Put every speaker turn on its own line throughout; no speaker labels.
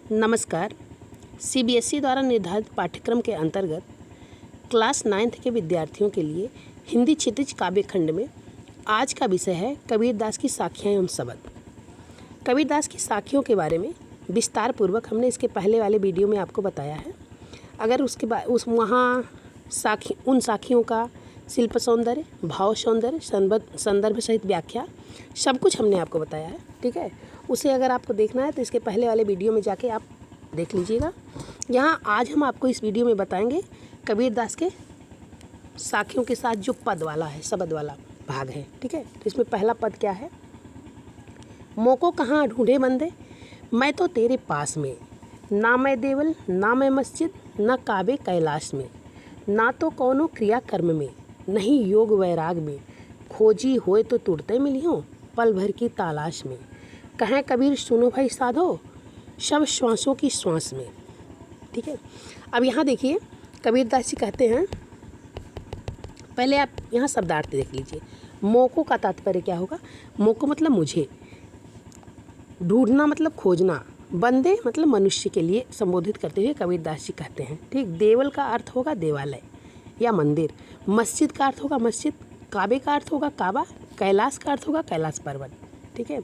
नमस्कार। सीबीएसई द्वारा निर्धारित पाठ्यक्रम के अंतर्गत क्लास 9th के विद्यार्थियों के लिए हिंदी क्षितिज काव्य खंड में आज का विषय है कबीरदास की साखियाँ एवं शबद। कबीरदास की साखियों के बारे में विस्तार पूर्वक हमने इसके पहले वाले वीडियो में आपको बताया है। अगर उसके बाद उन साखियों का शिल्प सौंदर्य, भाव सौंदर्य, संदर्भ सहित व्याख्या सब कुछ हमने आपको बताया है, ठीक है। उसे अगर आपको देखना है तो इसके पहले वाले वीडियो में जाके आप देख लीजिएगा। यहाँ आज हम आपको इस वीडियो में बताएंगे कबीरदास के साखियों के साथ जो पद वाला है, शबद वाला भाग है, ठीक है। तो इसमें पहला पद क्या है? मोको कहाँ ढूंढे बंदे, मैं तो तेरे पास में, ना मैं देवल ना मैं मस्जिद, न काबे कैलाश में, ना तो कौनो क्रिया कर्म में, नहीं योग वैराग में, खोजी होए तो तुरते मिलियो पल भर की तलाश में, कहें कबीर सुनो भाई साधो शब श्वासों की श्वास में, ठीक है। अब यहाँ देखिए कबीरदास जी कहते हैं, पहले आप यहाँ शब्दार्थ देख लीजिए। मोको का तात्पर्य क्या होगा? मोको मतलब मुझे, ढूंढना मतलब खोजना, बंदे मतलब मनुष्य के लिए संबोधित करते हुए कबीरदास जी कहते हैं, ठीक। देवल का अर्थ होगा देवालय या मंदिर, मस्जिद का अर्थ होगा मस्जिद, काबे का अर्थ होगा काबा, कैलाश का अर्थ होगा कैलाश पर्वत, ठीक है।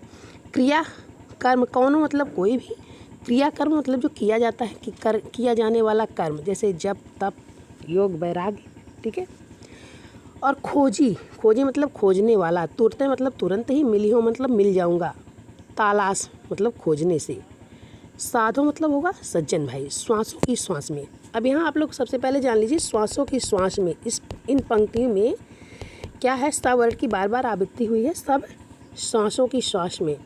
क्रिया कर्म कौनो मतलब कोई भी, क्रिया कर्म मतलब जो किया जाता है कि किया जाने वाला कर्म, जैसे जप तप योग वैराग्य, ठीक है। और खोजी मतलब खोजने वाला, तुरते मतलब तुरंत ही, मिली हो मतलब मिल जाऊंगा, तालाश मतलब खोजने से, साधो मतलब होगा सज्जन भाई, श्वासों की श्वास में। अब यहाँ आप लोग सबसे पहले जान लीजिए श्वासों की श्वास में, इन पंक्तियों में क्या है? स वर्ड की बार बार आवृत्ति हुई है। सब श्वासों की श्वास में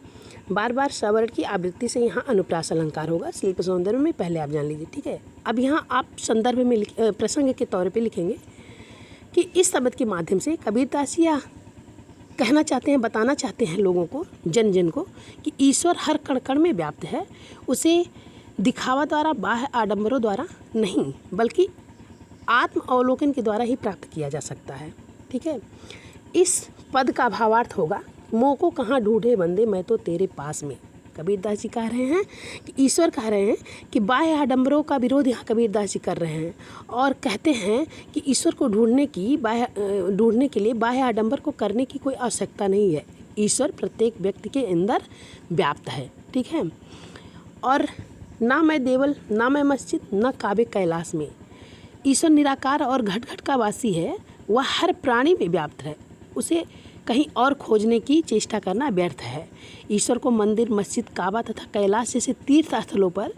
बार बार स वर्ड की आवृत्ति से यहाँ अनुप्रास अलंकार होगा शिल्प सौंदर्य में, पहले आप जान लीजिए, ठीक है। अब यहाँ आप संदर्भ में प्रसंग के तौर पे लिखेंगे कि इस शब्द के माध्यम से कबीरदास जी कहना चाहते हैं, बताना चाहते हैं लोगों को, जन जन को, कि ईश्वर हर कण कण में व्याप्त है। उसे दिखावा द्वारा, बाह्य आडंबरों द्वारा नहीं, बल्कि आत्म अवलोकन के द्वारा ही प्राप्त किया जा सकता है, ठीक है। इस पद का भावार्थ होगा, मोको कहाँ ढूंढे बंदे मैं तो तेरे पास में। कबीरदास जी कह रहे हैं कि ईश्वर कह रहे हैं कि बाह्य आडंबरों का विरोध यहाँ कबीरदास जी कर रहे हैं और कहते हैं कि ईश्वर को ढूंढने के लिए बाह्य आडंबर को करने की कोई आवश्यकता नहीं है। ईश्वर प्रत्येक व्यक्ति के अंदर व्याप्त है, ठीक है। और ना मैं देवल ना मैं मस्जिद न काबे कैलाश में, ईश्वर निराकार और घट घट का वासी है, वह हर प्राणी में व्याप्त है। उसे कहीं और खोजने की चेष्टा करना व्यर्थ है। ईश्वर को मंदिर, मस्जिद, काबा तथा कैलाश जैसे तीर्थ स्थलों पर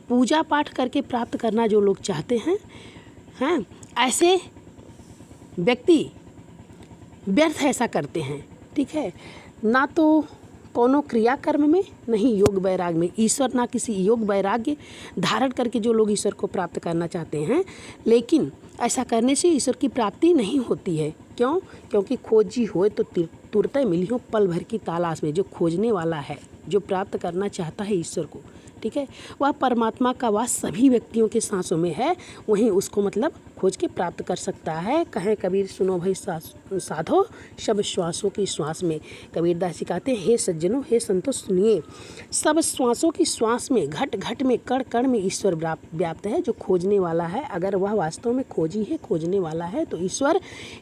पूजा पाठ करके प्राप्त करना जो लोग चाहते हैं ऐसे व्यक्ति व्यर्थ ऐसा करते हैं, ठीक है। ना तो कोनो क्रिया कर्म में, नहीं योग वैराग में। ईश्वर ना किसी योग वैराग्य धारण करके जो लोग ईश्वर को प्राप्त करना चाहते हैं, लेकिन ऐसा करने से ईश्वर की प्राप्ति नहीं होती है। क्यों? क्योंकि खोजी होए तो तुरंत मिली हो पल भर की तलाश में। जो खोजने वाला है, जो प्राप्त करना चाहता है ईश्वर को, ठीक है, वह परमात्मा का वास सभी व्यक्तियों के सांसों में है, वहीं उसको मतलब खोज के प्राप्त कर सकता है। कहें कबीर सुनो भाई साधो शब श्वासों की श्वास में। कबीरदास जी कहते हैं, हे सज्जनों, हे संतों सुनिए, सब श्वासों की श्वास में, घट घट में, कण कण में ईश्वर व्याप्त है। जो खोजने वाला है, अगर वह वास्तव में खोजी है, खोजने वाला है, तो ईश्वर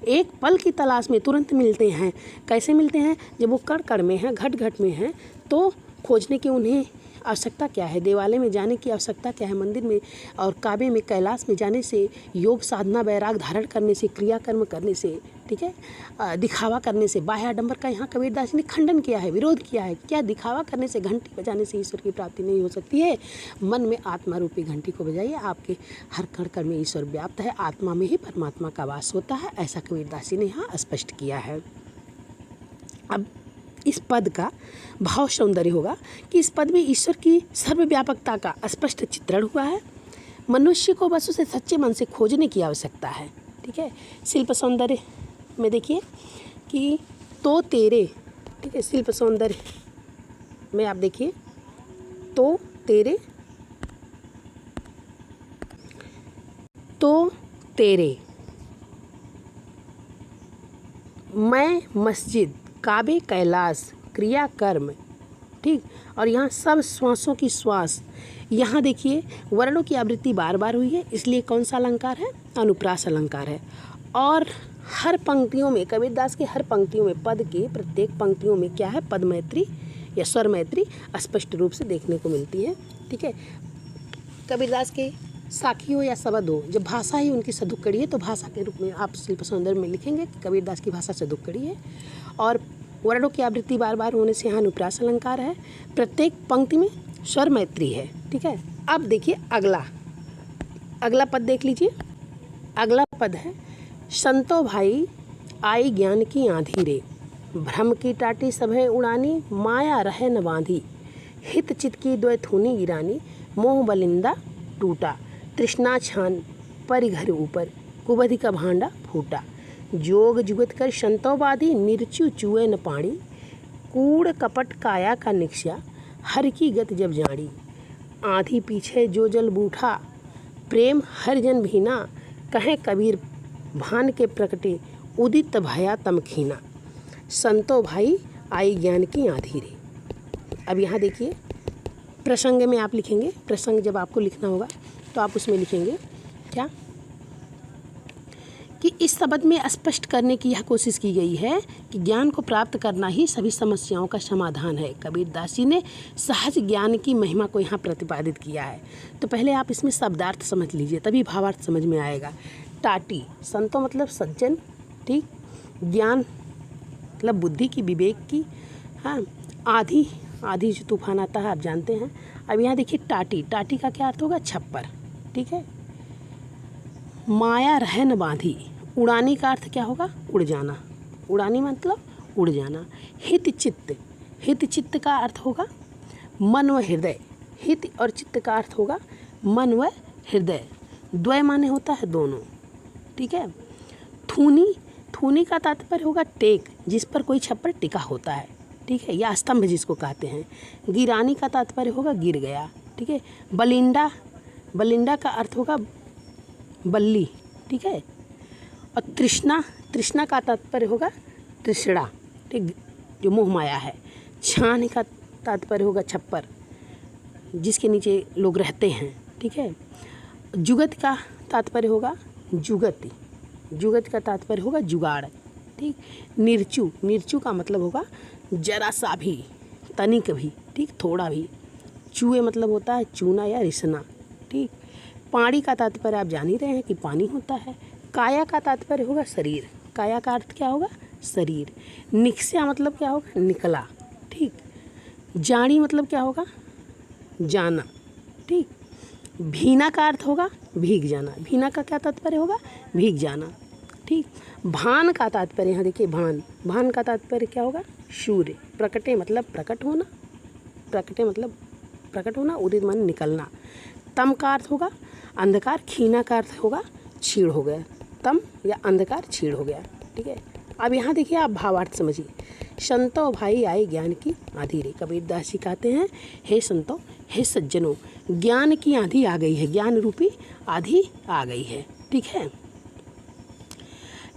एक पल की तलाश में तुरंत मिलते हैं। कैसे मिलते हैं? जब वो कण कण में है, घट घट में है, तो खोजने की उन्हें आवश्यकता क्या है? देवालय में जाने की आवश्यकता क्या है? मंदिर में और काबे में, कैलाश में जाने से, योग साधना वैराग धारण करने से, क्रियाकर्म करने से, ठीक है, दिखावा करने से, बाह्य आडंबर का यहाँ कबीरदास ने खंडन किया है, विरोध किया है। क्या दिखावा करने से, घंटी बजाने से ईश्वर की प्राप्ति नहीं हो सकती है? मन में आत्मा रूपी घंटी को बजाइए, आपके हर कण कण में ईश्वर व्याप्त है, आत्मा में ही परमात्मा का वास होता है, ऐसा कबीरदास ने यहाँ स्पष्ट किया है। अब इस पद का भाव सौंदर्य होगा कि इस पद में ईश्वर की सर्वव्यापकता का स्पष्ट चित्रण हुआ है। मनुष्य को बस उसे सच्चे मन से खोजने की आवश्यकता है, ठीक है। शिल्प सौंदर्य में देखिए कि तो तेरे, ठीक है, शिल्प सौंदर्य में आप देखिए तो तेरे मैं मस्जिद, काबे कैलाश, क्रिया कर्म, ठीक। और यहाँ सब श्वासों की श्वास, यहाँ देखिए वर्णों की आवृत्ति बार बार हुई है, इसलिए कौन सा अलंकार है? अनुप्रास अलंकार है। और हर पंक्तियों में, कबीरदास के हर पंक्तियों में, पद के प्रत्येक पंक्तियों में क्या है? पद मैत्री या स्वर मैत्री स्पष्ट रूप से देखने को मिलती है। ठीक है। कबीरदास के साखी हो या शब्द हो, जब भाषा ही उनकी सदुक्कड़ी है तो भाषा के रूप में आप शिल्प सौंदर्य में लिखेंगे कि कबीरदास की भाषा सदुक्कड़ी है। और वर्णों की आवृत्ति बार बार होने से यहाँ अनुप्रास अलंकार है। प्रत्येक पंक्ति में स्वर मैत्री है। ठीक है। अब देखिए अगला पद देख लीजिए। अगला पद है, संतो भाई आई ज्ञान की आंधी रे, भ्रम की टाटी सभे उड़ानी, माया रहे न बांधी, हित चित की द्वय थूनी गिरानी, मोह बलिंदा टूटा, तृष्णा छान परि घर ऊपर, कुबधि का भांडा फूटा, जोग जुगत कर संतोवादी, निर्चु चुए न पाणी, कूड़ कपट काया का निक्ष्या, हर की गत जब जानी, आंधी पीछे जो जल बूठा, प्रेम हर जन भीना, कहे कबीर भान के प्रकटे, उदित भया तमखीना, संतो भाई आई ज्ञान की आंधी रे। अब यहाँ देखिए प्रसंग में आप लिखेंगे, प्रसंग जब आपको लिखना होगा तो आप उसमें लिखेंगे क्या कि इस शब्द में स्पष्ट करने की यह कोशिश की गई है कि ज्ञान को प्राप्त करना ही सभी समस्याओं का समाधान है। कबीरदास जी ने सहज ज्ञान की महिमा को यहाँ प्रतिपादित किया है। तो पहले आप इसमें शब्दार्थ समझ लीजिए, तभी भावार्थ समझ में आएगा। टाटी, संतो मतलब सज्जन, ठीक। ज्ञान मतलब बुद्धि की, विवेक की। हाँ, आधी, आधी जो तूफान आता है आप जानते हैं। अब यहाँ देखिए टाटी, टाटी का क्या अर्थ होगा? छप्पर, ठीक है। माया रह न बांधी, उड़ानी का अर्थ क्या होगा? उड़ जाना, उड़ानी मतलब उड़ जाना। हित चित्त, हित चित्त का अर्थ होगा मन व हृदय, हित और चित्त का अर्थ होगा मन व हृदय। द्वय माने होता है दोनों, ठीक है। थूनी, थूनी का तात्पर्य होगा टेक, जिस पर कोई छप्पर टिका होता है, ठीक है, या स्तंभ जिसको कहते हैं। गिरानी का तात्पर्य होगा गिर गया, ठीक है। बलिंडा, बलिंडा का अर्थ होगा बल्ली, ठीक है। और तृष्णा, तृष्णा का तात्पर्य होगा तृष्णा, ठीक, जो मोह माया है। छान का तात्पर्य होगा छप्पर, जिसके नीचे लोग रहते हैं, ठीक है। जुगत का तात्पर्य होगा जुगति, जुगत का तात्पर्य होगा जुगाड़, ठीक। निर्चु, निर्चु का मतलब होगा जरा सा भी, तनिक भी, ठीक, थोड़ा भी। चूहे मतलब होता है चूना या रिसना, ठीक। पानी का तात्पर्य आप जान ही रहे हैं कि पानी होता है। काया का तात्पर्य होगा शरीर, काया का अर्थ क्या होगा? शरीर। निक्ष्या मतलब क्या होगा? निकला, ठीक। जानी मतलब क्या होगा? जाना, ठीक। भीना का अर्थ होगा भीग जाना, भीना का क्या तात्पर्य होगा? भीग जाना, ठीक। भान का तात्पर्य, यहाँ देखिए भान, भान का तात्पर्य क्या होगा? सूर्य। प्रकटे मतलब प्रकट होना, प्रकटे मतलब प्रकट होना, उदित मन निकलना। तम का अर्थ होगा अंधकार, खीना का अर्थ होगा छीड़ हो गया, तम या अंधकार छीड़ हो गया, ठीक है। अब यहाँ देखिए आप भावार्थ समझिए। संतो भाई आए ज्ञान की आंधी रे, कबीरदास जी कहते हैं हे संतो, हे सज्जनों, ज्ञान की आंधी आ गई है, ज्ञान रूपी आंधी आ गई है, ठीक है।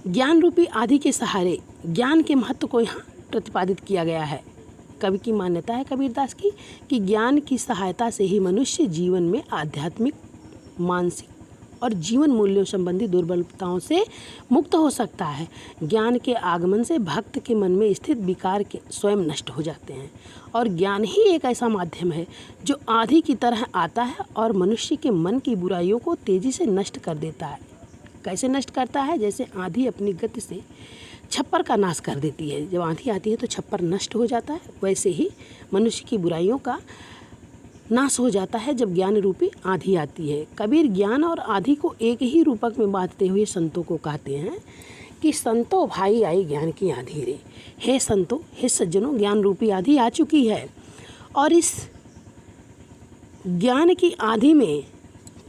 ज्ञान रूपी आंधी के सहारे ज्ञान के महत्व को यहाँ प्रतिपादित किया गया है। कवि की मान्यता है कबीरदास की कि ज्ञान की सहायता से ही मनुष्य जीवन में आध्यात्मिक, मानसिक और जीवन मूल्यों संबंधी दुर्बलताओं से मुक्त हो सकता है। ज्ञान के आगमन से भक्त के मन में स्थित विकार के स्वयं नष्ट हो जाते हैं और ज्ञान ही एक ऐसा माध्यम है जो आंधी की तरह आता है और मनुष्य के मन की बुराइयों को तेजी से नष्ट कर देता है। कैसे नष्ट करता है? जैसे आंधी अपनी गति से छप्पर का नाश कर देती है, जब आंधी आती है तो छप्पर नष्ट हो जाता है, वैसे ही मनुष्य की बुराइयों का नाश हो जाता है जब ज्ञान रूपी आंधी आती है। कबीर ज्ञान और आंधी को एक ही रूपक में बांटते हुए संतों को कहते हैं कि संतो भाई आई ज्ञान की आंधी रे, हे संतों, हे सज्जनों, ज्ञान रूपी आंधी आ चुकी है और इस ज्ञान की आंधी में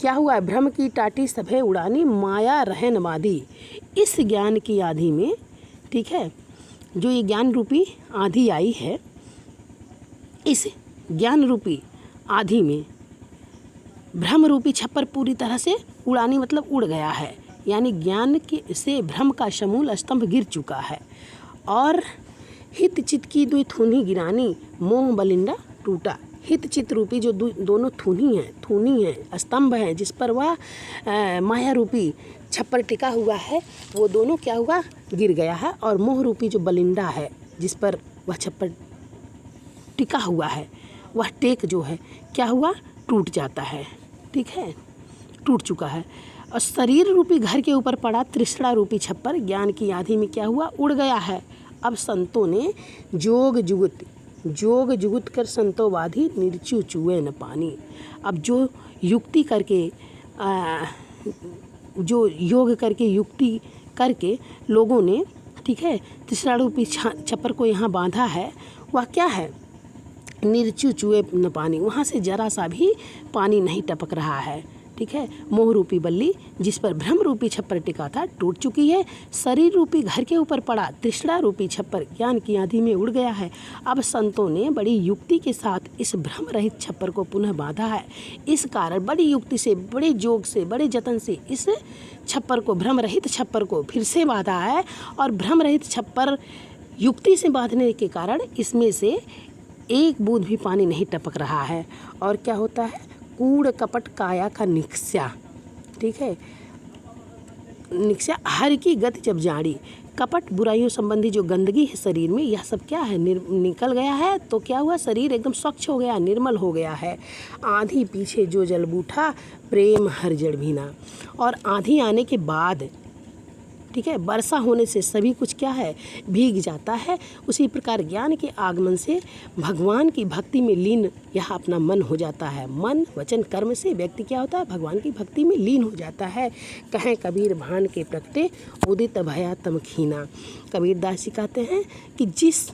क्या हुआ? भ्रम की टाटी सभे उड़ानी, माया रहे न बांधी। इस ज्ञान की आंधी में, ठीक है, जो ये ज्ञान रूपी आंधी आई है, इस ज्ञान रूपी आंधी में भ्रम रूपी छप्पर पूरी तरह से उड़ानी मतलब उड़ गया है, यानी ज्ञान के से भ्रम का समूल स्तंभ गिर चुका है और हित चित की दुई थूनी गिरानी, मोह बलिंडा टूटा। हित चित रूपी जो दोनों थूनी हैं स्तंभ हैं जिस पर वह माया रूपी छप्पर टिका हुआ है, वो दोनों क्या हुआ, गिर गया है। और मोह रूपी जो बलिंडा है जिस पर वह छप्पर टिका हुआ है, वह टेक जो है क्या हुआ, टूट जाता है। ठीक है, टूट चुका है। और शरीर रूपी घर के ऊपर पड़ा तृष्णा रूपी छप्पर ज्ञान की आंधी में क्या हुआ, उड़ गया है। अब संतों ने जोग जुगुत कर संतो बाधी, निर्चु चुए न पानी। अब जो युक्ति करके जो योग करके युक्ति करके लोगों ने, ठीक है, तृष्णा रूपी छप्पर को यहाँ बांधा है, वह क्या है, निर्चु चुए न पानी, वहाँ से जरा सा भी पानी नहीं टपक रहा है। ठीक है, मोह रूपी बल्ली जिस पर भ्रम रूपी छप्पर टिका था टूट चुकी है। शरीर रूपी घर के ऊपर पड़ा तृष्णा रूपी छप्पर ज्ञान की आंधी में उड़ गया है। अब संतों ने बड़ी युक्ति के साथ इस भ्रम रहित छप्पर को पुनः बांधा है। इस कारण बड़ी युक्ति से, बड़े जोग से, बड़े जतन से इस छप्पर को, भ्रम रहित छप्पर को फिर से बांधा है। और भ्रम रहित छप्पर युक्ति से बांधने के कारण इसमें से एक बूंद भी पानी नहीं टपक रहा है। और क्या होता है, कूड़ कपट काया का निक्स्या। ठीक है, निक्स्या हर की गति जब जाड़ी, कपट बुराइयों संबंधी जो गंदगी है शरीर में, यह सब क्या है, निकल गया है। तो क्या हुआ, शरीर एकदम स्वच्छ हो गया, निर्मल हो गया है। आंधी पीछे जो जल बूठा, प्रेम हर जड़ भीना। और आंधी आने के बाद, ठीक है, वर्षा होने से सभी कुछ क्या है, भीग जाता है। उसी प्रकार ज्ञान के आगमन से भगवान की भक्ति में लीन यह अपना मन हो जाता है। मन वचन कर्म से व्यक्ति क्या होता है, भगवान की भक्ति में लीन हो जाता है। कहें कबीर भान के प्रगटे, उदित भया तम खीना। कबीर दास जी कहते हैं कि जिस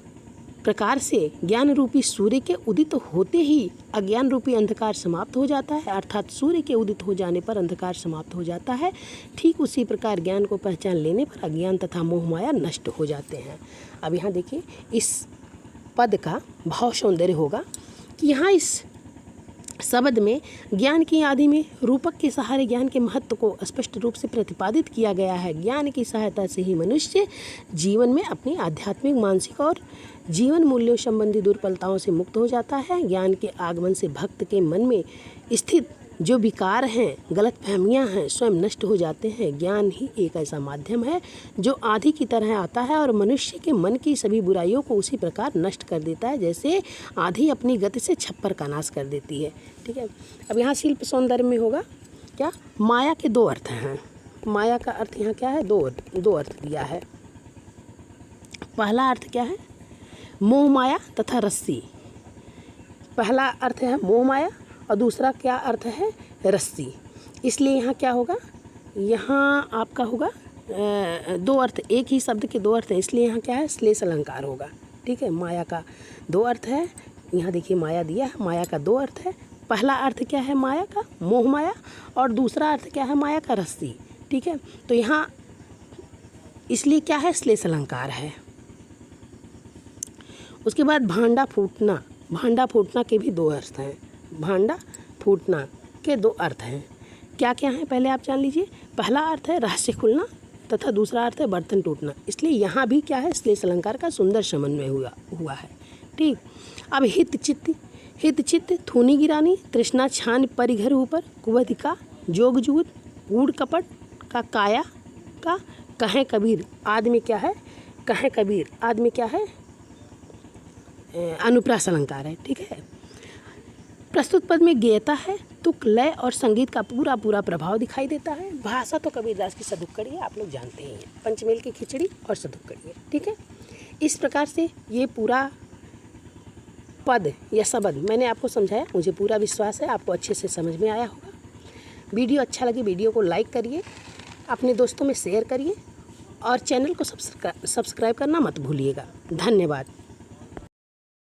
प्रकार से ज्ञान रूपी सूर्य के उदित होते ही अज्ञान रूपी अंधकार समाप्त हो जाता है, अर्थात सूर्य के उदित हो जाने पर अंधकार समाप्त हो जाता है, ठीक उसी प्रकार ज्ञान को पहचान लेने पर अज्ञान तथा मोह माया नष्ट हो जाते हैं। अब यहाँ देखिए, इस पद का भाव सौंदर्य होगा कि यहाँ इस शब्द में ज्ञान की आदि में रूपक के सहारे ज्ञान के महत्व को स्पष्ट रूप से प्रतिपादित किया गया है। ज्ञान की सहायता से ही मनुष्य जीवन में अपनी आध्यात्मिक, मानसिक और जीवन मूल्यों संबंधी दुर्बलताओं से मुक्त हो जाता है। ज्ञान के आगमन से भक्त के मन में स्थित जो विकार हैं, गलतफहमियां हैं, स्वयं नष्ट हो जाते हैं। ज्ञान ही एक ऐसा माध्यम है जो आंधी की तरह आता है और मनुष्य के मन की सभी बुराइयों को उसी प्रकार नष्ट कर देता है जैसे आंधी अपनी गति से छप्पर का नाश कर देती है। ठीक है, अब यहाँ शिल्प सौंदर्य में होगा क्या, माया के दो अर्थ हैं। माया का अर्थ यहाँ क्या है, दो अर्थ दिया है। पहला अर्थ क्या है, मोह माया तथा रस्सी। पहला अर्थ है मोह माया और दूसरा क्या अर्थ है, रस्सी। इसलिए यहाँ क्या होगा, यहाँ आपका होगा दो अर्थ, एक ही शब्द के दो अर्थ हैं, इसलिए यहाँ क्या है, श्लेष अलंकार होगा। ठीक है, माया का दो अर्थ है, यहाँ देखिए माया दिया है, माया का दो अर्थ है। पहला अर्थ क्या है माया का, मोह माया, और दूसरा अर्थ क्या है, माया का रस्सी। ठीक है, तो यहाँ इसलिए क्या है, श्लेष अलंकार है। उसके बाद भांडा फूटना। भांडा फूटना के भी दो अर्थ हैं। भांडा फूटना के दो अर्थ हैं। क्या क्या हैं पहले आप जान लीजिए। पहला अर्थ है रहस्य खुलना तथा दूसरा अर्थ है बर्तन टूटना। इसलिए यहाँ भी क्या है, श्लेष अलंकार का सुंदर समन्वय हुआ है। ठीक, अब हित चित्त थूनी गिरानी, तृष्णा छान परिघर ऊपर, कुवधिका जोग जुगुत, कूड़ कपट का काया का, कहें कबीर आदमी क्या है, कहें कबीर आदमी क्या है, अनुप्रास अलंकार है। ठीक है, प्रस्तुत पद में गेयता है, तुक, लय और संगीत का पूरा प्रभाव दिखाई देता है। भाषा तो कबीरदास की सदुक्कड़ी है, आप लोग जानते ही हैं, पंचमेल की खिचड़ी और सदुक्कड़ी है। ठीक है, इस प्रकार से ये पूरा पद या शब्द मैंने आपको समझाया। मुझे पूरा विश्वास है आपको अच्छे से समझ में आया होगा। वीडियो अच्छा लगे वीडियो को लाइक करिए, अपने दोस्तों में शेयर करिए और चैनल को सब्सक्राइब करना मत भूलिएगा। धन्यवाद।